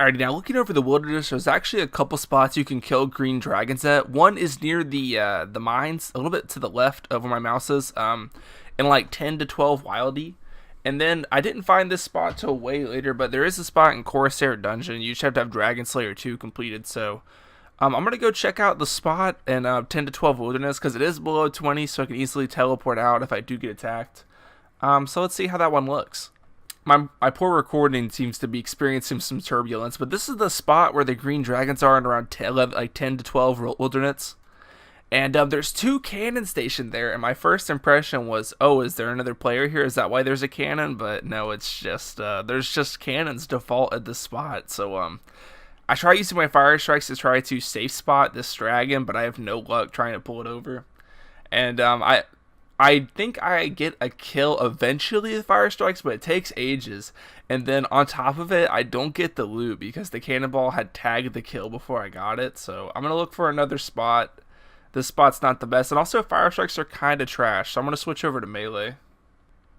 Alrighty, now looking over the wilderness, there's actually a couple spots you can kill green dragons at. One is near the mines, a little bit to the left of where my mouse is, in like 10 to 12 wildy. And then I didn't find this spot till way later, but there is a spot in Corsair Dungeon. You just have to have Dragon Slayer 2 completed. So I'm going to go check out the spot in 10 to 12 wilderness because it is below 20, so I can easily teleport out if I do get attacked. So let's see how that one looks. My poor recording seems to be experiencing some turbulence, but this is the spot where the green dragons are in around 10, 11, like 10 to 12 wilderness. And there's two cannons stationed there, and my first impression was, oh, is there another player here? Is that why there's a cannon? But no, it's just, there's just cannons default at this spot. So I try using my fire strikes to try to safe spot this dragon, but I have no luck trying to pull it over. And I think I get a kill eventually with fire strikes, but it takes ages. And then on top of it, I don't get the loot because the cannonball had tagged the kill before I got it. So I'm going to look for another spot. This spot's not the best. And also fire strikes are kind of trash. So I'm going to switch over to melee.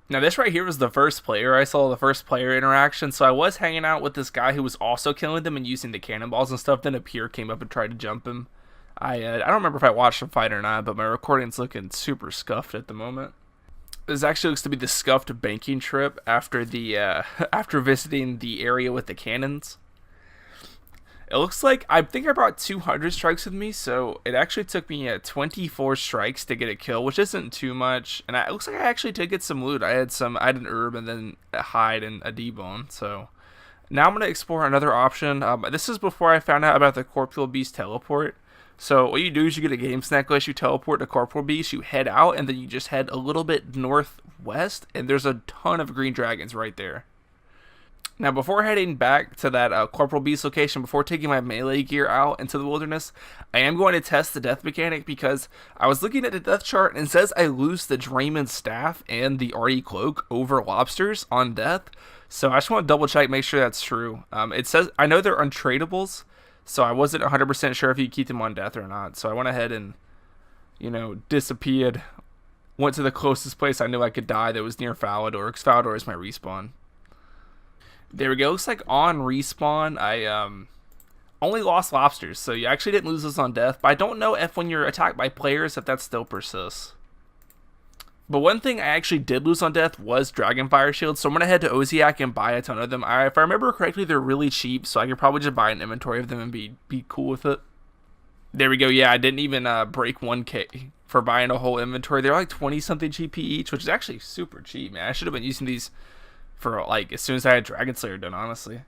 Now this right here was the first player. I saw the first player interaction. So I was hanging out with this guy who was also killing them and using the cannonballs and stuff. Then a peer came up and tried to jump him. I don't remember if I watched him fight or not, but my recording's looking super scuffed at the moment. This actually looks to be the scuffed banking trip after the after visiting the area with the cannons. It looks like I think I brought 200 strikes with me, so it actually took me 24 strikes to get a kill, which isn't too much. And it looks like I actually did get some loot. I had an herb and then a hide and a debone. So now I'm gonna explore another option. This is before I found out about the Corporeal Beast teleport. So what you do is you get a games necklace, you teleport to Corporeal Beast, you head out, and then you just head a little bit northwest, and there's a ton of green dragons right there. Now before heading back to that Corporeal Beast location, before taking my melee gear out into the wilderness, I am going to test the death mechanic because I was looking at the death chart and it says I lose the Drayman Staff and the RE Cloak over lobsters on death. So I just want to double check, make sure that's true. It says, I know they're untradables, so I wasn't 100% sure if you keep them on death or not. So I went ahead and, disappeared. Went to the closest place I knew I could die that was near Falador, because Falador is my respawn. There we go. Looks like on respawn, I only lost lobsters. So you actually didn't lose this on death. But I don't know if when you're attacked by players, if that still persists. But one thing I actually did lose on death was Dragon Fire Shields, so I'm going to head to Oziak and buy a ton of them. If I remember correctly, they're really cheap, so I could probably just buy an inventory of them and be cool with it. There we go, yeah, I didn't even break 1k for buying a whole inventory. They're like 20-something GP each, which is actually super cheap, man. I should have been using these for, like, as soon as I had Dragon Slayer done, honestly.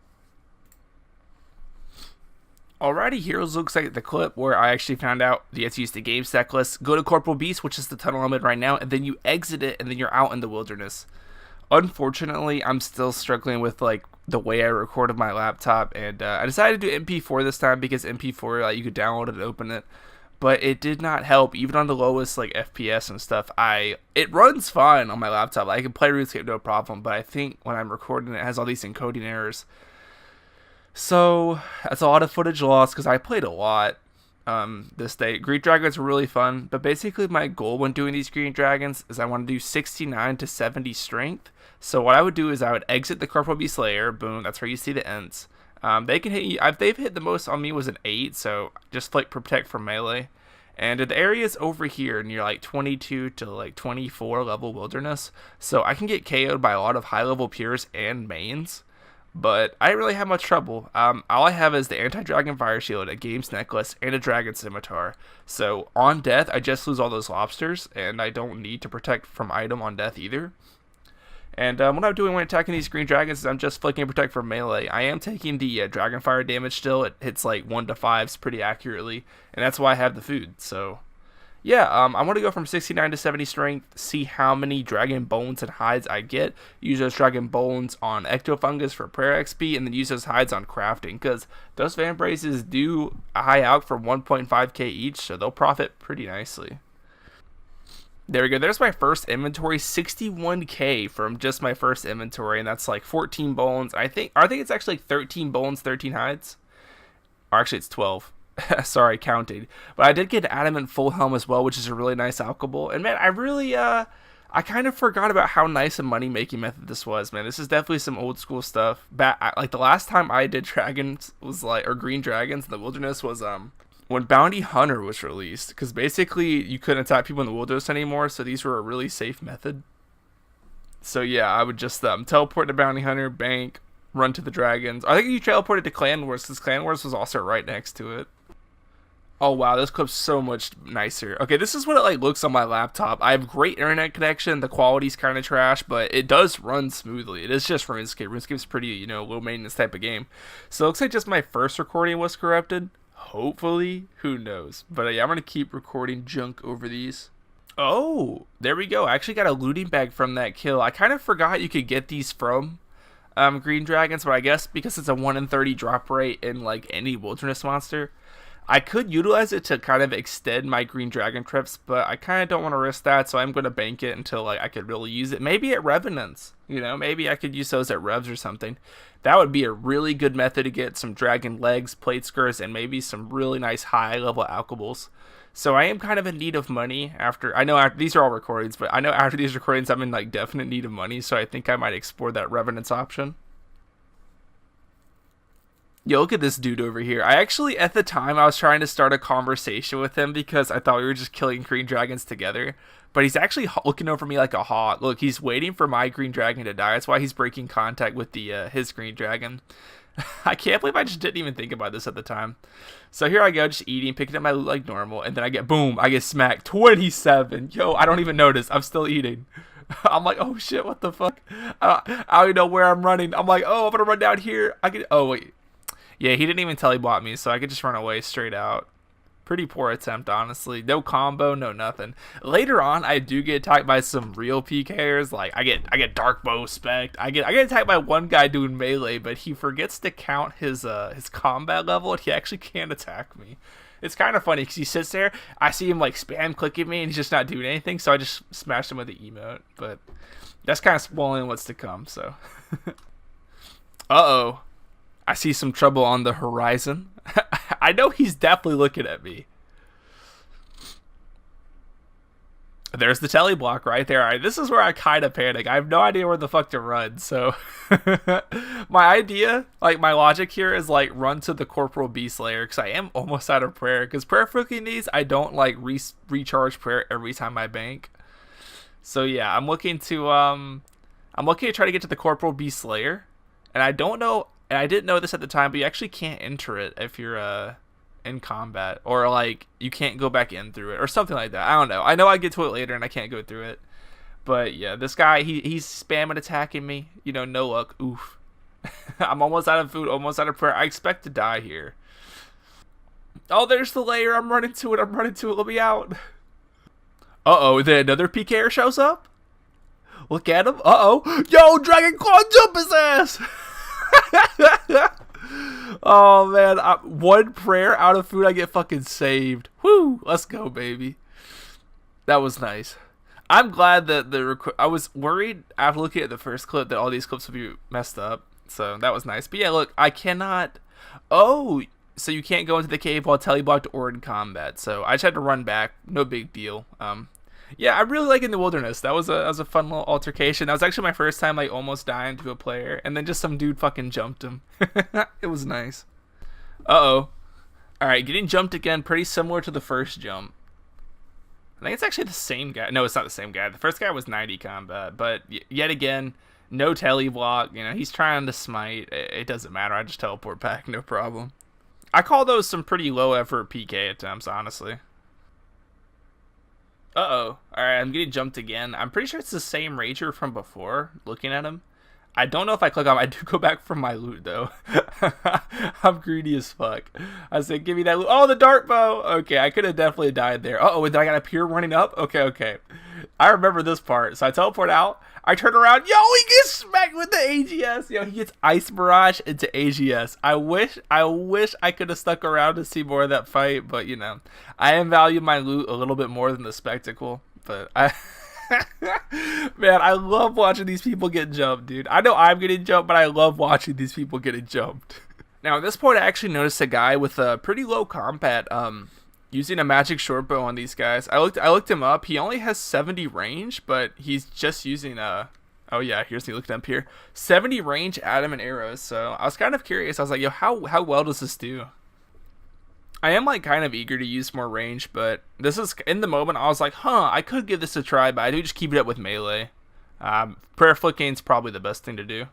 Alrighty, here's looks like the clip where I actually found out you have to use the game stack list. Go to Corporeal Beast, which is the tunnel I'm in right now, and then you exit it, and then you're out in the wilderness. Unfortunately, I'm still struggling with like the way I recorded my laptop, and I decided to do MP4 this time because MP4 you could download it and open it, but it did not help even on the lowest like FPS and stuff. It runs fine on my laptop. I can play RuneScape no problem, but I think when I'm recording it has all these encoding errors. So that's a lot of footage lost because I played a lot this day. Green Dragons were really fun, but basically my goal when doing these Green Dragons is I want to do 69 to 70 strength. So what I would do is I would exit the Corporeal Beast layer. Boom, that's where you see the ends. They can hit you. They've hit the most on me was an 8, so just like protect from melee. And the area's over here near like 22 to like 24 level wilderness, so I can get KO'd by a lot of high level pures and mains. But I didn't really have much trouble. All I have is the Anti-Dragon Fire Shield, a Games Necklace, and a Dragon Scimitar. So on death, I just lose all those lobsters, and I don't need to protect from item on death either. And what I'm doing when attacking these green dragons is I'm just flicking protect for melee. I am taking the dragon fire damage still. It hits like 1 to 5s pretty accurately, and that's why I have the food. So yeah, I want to go from 69 to 70 strength, see how many dragon bones and hides I get. Use those dragon bones on ectofungus for prayer XP, and then use those hides on crafting, because those vambraces do high out for 1.5k each, so they'll profit pretty nicely. There we go, there's my first inventory, 61k from just my first inventory, and that's like 14 bones. I think it's actually 13 bones, 13 hides. Or actually it's 12. Sorry, counted. But I did get an adamant full helm as well, which is a really nice alchable. And man, I I kind of forgot about how nice a money making method this was, man. This is definitely some old school stuff. Like the last time I did dragons was like, or green dragons in the wilderness was when Bounty Hunter was released, because basically you couldn't attack people in the wilderness anymore, so these were a really safe method. So yeah, I would just teleport to Bounty Hunter, bank, run to the dragons. I think you teleported to Clan Wars, because Clan Wars was also right next to it. Oh wow, this clip's so much nicer. Okay, this is what it like looks on my laptop. I have great internet connection. The quality's kind of trash, but it does run smoothly. It is just RuneScape. RuneScape's pretty, you know, low maintenance type of game. So it looks like just my first recording was corrupted. Hopefully, who knows? But yeah, I'm gonna keep recording junk over these. Oh, there we go. I actually got a looting bag from that kill. I kind of forgot you could get these from green dragons, but I guess because it's a 1 in 30 drop rate in like any wilderness monster, I could utilize it to kind of extend my green dragon trips, but I kind of don't want to risk that, so I'm going to bank it until like I could really use it. Maybe at Revenants, you know, maybe I could use those at Revs or something. That would be a really good method to get some dragon legs, plate skirts, and maybe some really nice high level alchables. So I am kind of in need of money after, these are all recordings, but I know after these recordings I'm in like definite need of money, so I think I might explore that Revenants option. Yo, look at this dude over here. I actually, at the time, I was trying to start a conversation with him because I thought we were just killing green dragons together. But he's actually looking over me like a hawk. Look, he's waiting for my green dragon to die. That's why he's breaking contact with his green dragon. I can't believe I just didn't even think about this at the time. So here I go, just eating, picking up my loot like normal. And then I get, boom, I get smacked. 27. Yo, I don't even notice. I'm still eating. I'm like, oh shit, what the fuck? I don't even know where I'm running. I'm like, oh, I'm gonna run down here. Oh, wait. Yeah, he didn't even tell he bought me, so I could just run away straight out. Pretty poor attempt, honestly. No combo, no nothing. Later on, I do get attacked by some real PKers. Like I get dark bow spec. I get attacked by one guy doing melee, but he forgets to count his combat level, and he actually can't attack me. It's kind of funny because he sits there. I see him like spam clicking me, and he's just not doing anything. So I just smashed him with the emote. But that's kind of spoiling what's to come. So, uh-oh. I see some trouble on the horizon. I know he's definitely looking at me. There's the telly block right there. All right, this is where I kind of panic. I have no idea where the fuck to run. So my idea, like my logic here is like run to the Corporal Beast Lair because I am almost out of prayer. Because prayer freaking needs, I don't like recharge prayer every time I bank. So yeah, I'm looking to try to get to the Corporal Beast Lair. And I don't know. And I didn't know this at the time, but you actually can't enter it if you're in combat, or like you can't go back in through it or something like that. I don't know. I know I get to it later and I can't go through it. But yeah, this guy, he's spamming attacking me. You know, no luck. Oof. I'm almost out of food, almost out of prayer. I expect to die here. Oh, there's the layer. I'm running to it. Let me out. Uh-oh, then another PKer shows up. Look at him. Uh-oh. Yo, Dragon Claw, jump his ass. Oh man, one prayer out of food, I get fucking saved. Woo, let's go, baby. That was nice. I'm glad that I was worried after looking at the first clip that all these clips would be messed up, so that was nice. But yeah, look, I cannot. Oh, so you can't go into the cave while teleblocked or in combat. So I just had to run back. No big deal. Yeah, I really like In the Wilderness. That was a fun little altercation. That was actually my first time like almost dying to a player, and then just some dude fucking jumped him. It was nice. Uh-oh. Alright, getting jumped again, pretty similar to the first jump. I think it's actually the same guy. No, it's not the same guy. The first guy was 90 combat, but yet again, no tele block. You know, he's trying to smite. It doesn't matter. I just teleport back, no problem. I call those some pretty low effort PK attempts, honestly. Uh-oh. Alright, I'm getting jumped again. I'm pretty sure it's the same Rager from before, looking at him. I don't know if I click on him. I do go back for my loot, though. I'm greedy as fuck. I said, give me that loot. Oh, the dart bow! Okay, I could have definitely died there. Uh-oh, then I got a pier running up? Okay. I remember this part. So I teleport out. I turn around. Yo, he gets smacked with the AGS. Yo, he gets Ice Barrage into AGS. I wish I could have stuck around to see more of that fight, but you know, I am valuing my loot a little bit more than the spectacle. But man, I love watching these people get jumped, dude. I know I'm getting jumped, but I love watching these people getting jumped. Now, at this point, I actually noticed a guy with a pretty low combat Using a magic short bow on these guys. I looked him up. He only has 70 range, but he's just using a. Oh yeah, here's he looking up here. 70 range adamant arrows. So I was kind of curious. I was like, yo, how well does this do? I am like kind of eager to use more range, but this is in the moment. I was like, huh, I could give this a try, but I do just keep it up with melee. Prayer flicking is probably the best thing to do.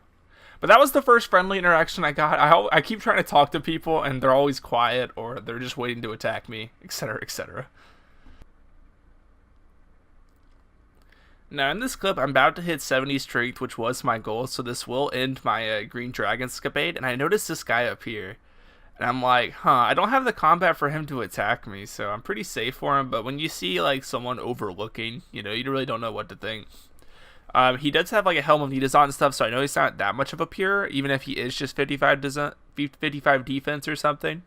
But that was the first friendly interaction I got. I keep trying to talk to people, and they're always quiet, or they're just waiting to attack me, etc., etc. Now, in this clip, I'm about to hit 70 strength, which was my goal, so this will end my green dragon escapade, and I noticed this guy up here. And I'm like, huh, I don't have the combat for him to attack me, so I'm pretty safe for him, but when you see, like, someone overlooking, you know, you really don't know what to think. He does have like a Helm of Nidus on and stuff, so I know he's not that much of a pure, even if he is just 55 defense or something.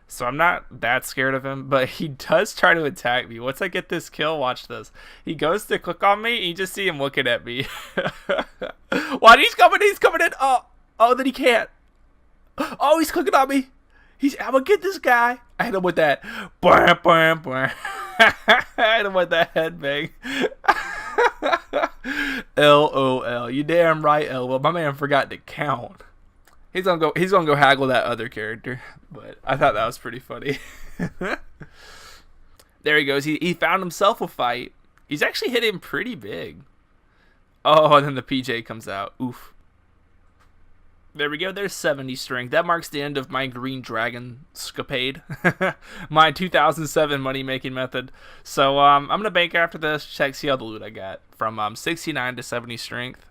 So I'm not that scared of him, but he does try to attack me. Once I get this kill, watch this. He goes to click on me, and you just see him looking at me. What? He's coming in. Oh, then he can't. Oh, he's clicking on me. I'm gonna get this guy. I hit him with that. Bam, bam, bam. I hit him with that headbang. LOL. You damn right, LOL. My man forgot to count. He's gonna go haggle that other character. But I thought that was pretty funny. There he goes. He found himself a fight. He's actually hit him pretty big. Oh, and then the PJ comes out. Oof. There we go. There's 70 strength. That marks the end of my green dragon scapade. My 2007 money making method. So I'm gonna bank after this. See all the loot I got from 69 to 70 strength.